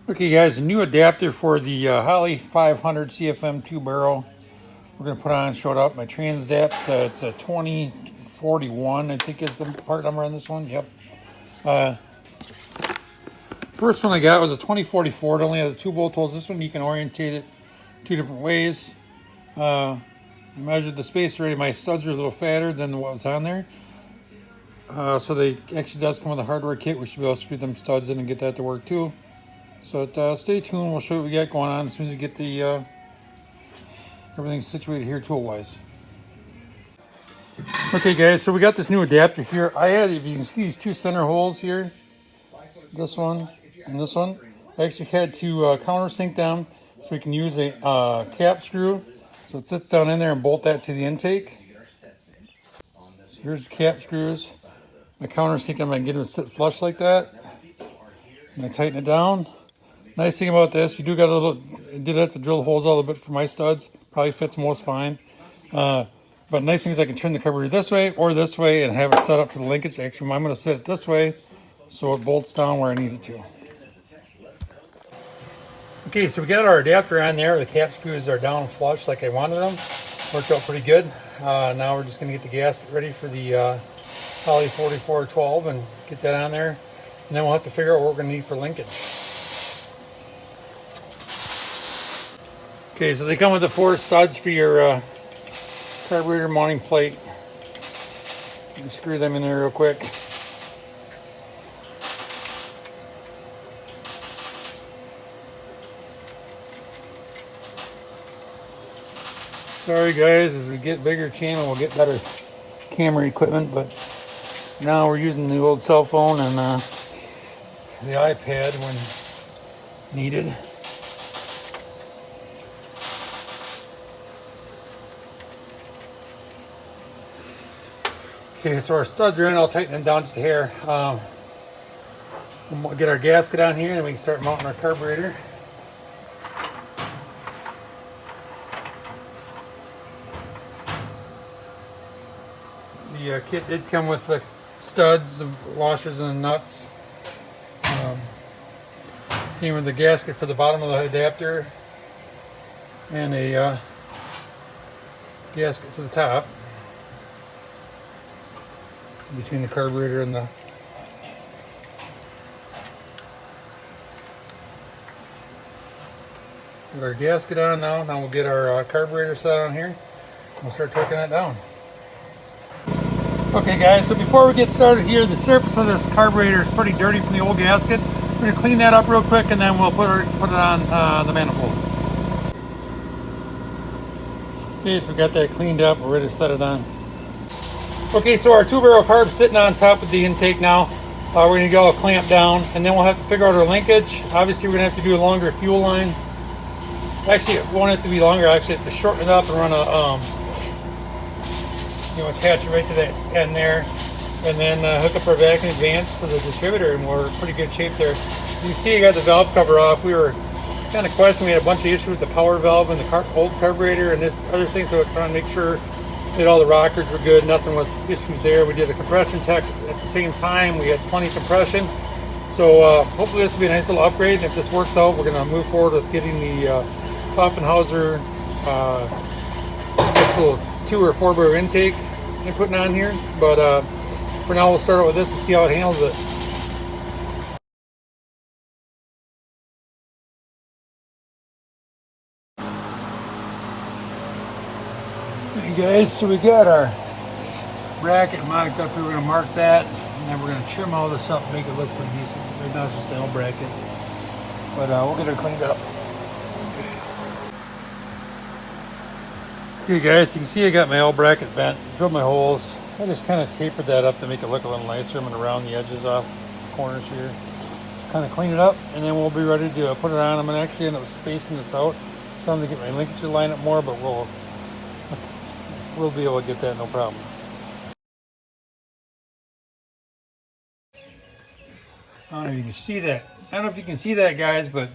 Okay guys, a new adapter for the Holley 500 CFM 2-barrel. We're going to put on, showed up my Transdapt. It's a 2041, I think is the part number on this one. Yep. First one I got was a 2044. It only had the 2 bolt holes. This one you can orientate it 2 different ways. I measured the space already. My studs are a little fatter than what was on there. So they actually does come with a hardware kit. We should be able to screw them studs in and get that to work too. So stay tuned. We'll show you what we got going on as soon as we get the everything situated here tool-wise. Okay guys, so we got this new adapter here. I had, if you can see these 2 center holes here, this one and this one, I actually had to countersink them so we can use a cap screw. So it sits down in there and bolt that to the intake. So here's the cap screws. My countersink, I'm going to get them to sit flush like that. And I tighten it down. Nice thing about this, you do got a little, I did have to drill holes a little bit for my studs. Probably fits most fine. But nice thing is I can turn the carburetor this way or this way and have it set up for the linkage. Actually, I'm going to set it this way so it bolts down where I need it to. Okay, so we got our adapter on there. The cap screws are down flush like I wanted them. Worked out pretty good. Now we're just going to get the gasket ready for the Holley 4412 and get that on there. And then we'll have to figure out what we're going to need for linkage. Okay, so they come with the 4 studs for your carburetor mounting plate. You can screw them in there real quick. Sorry guys, as we get bigger channel, we'll get better camera equipment, but now we're using the old cell phone and the iPad when needed. Okay, so our studs are in. I'll tighten them down just a hair. We'll get our gasket on here and we can start mounting our carburetor. The kit did come with the studs, the washers, and the nuts. Came with the gasket for the bottom of the adapter and a gasket for the top, between the carburetor and the get our gasket on now. Now we'll get our carburetor set on here. We'll start torquing that down. Okay guys, so before we get started here, the surface of this carburetor is pretty dirty from the old gasket. We're going to clean that up real quick and then we'll put it on the manifold. Okay, so we got that cleaned up. We're ready to set it on. Okay, so our 2-barrel carb's sitting on top of the intake now. We're going to get all clamped down and then we'll have to figure out our linkage. Obviously we're going to have to do a longer fuel line. Actually, it won't have to be longer. I actually have to shorten it up and run a attach it right to that end there, and then hook up our vacuum advance for the distributor, and we're in pretty good shape there. You can see I got the valve cover off. We were kind of questioning. We had a bunch of issues with the power valve and the old carburetor and other things, so I was trying to make sure that all the rockers were good. Nothing was issues there. We did a compression check at the same time. We had plenty of compression. So hopefully this will be a nice little upgrade. And if this works out, we're going to move forward with getting the Poffenhauser actual 2 or 4-barrel intake and putting on here. But for now, we'll start out with this and see how it handles it. Hey guys, so we got our bracket marked up here. We're going to mark that, and then we're going to trim all this up and make it look pretty decent. Right now it's just an L bracket, but we'll get it cleaned up. Okay guys, you can see I got my L bracket bent, drilled my holes. I just kind of tapered that up to make it look a little nicer. I'm going to round the edges off the corners here. Just kind of clean it up, and then we'll be ready to put it on. I'm going to actually end up spacing this out some to get my linkage to line up more, but we'll be able to get that no problem. I don't know if you can see that. I don't know if you can see that, guys, but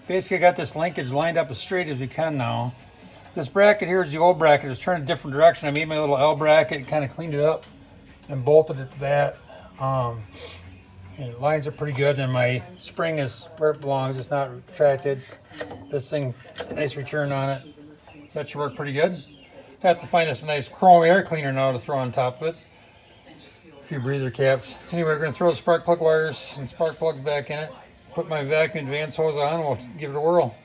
basically I got this linkage lined up as straight as we can now. This bracket here is the old bracket. It's turned a different direction. I made my little L bracket and kind of cleaned it up and bolted it to that. And the lines are pretty good, and my spring is where it belongs. It's not retracted. This thing, nice return on it. That should work pretty good. Have to find us a nice chrome air cleaner now to throw on top of it. A few breather caps. Anyway, we're going to throw the spark plug wires and spark plugs back in it. Put my vacuum advance hose on. We'll give it a whirl.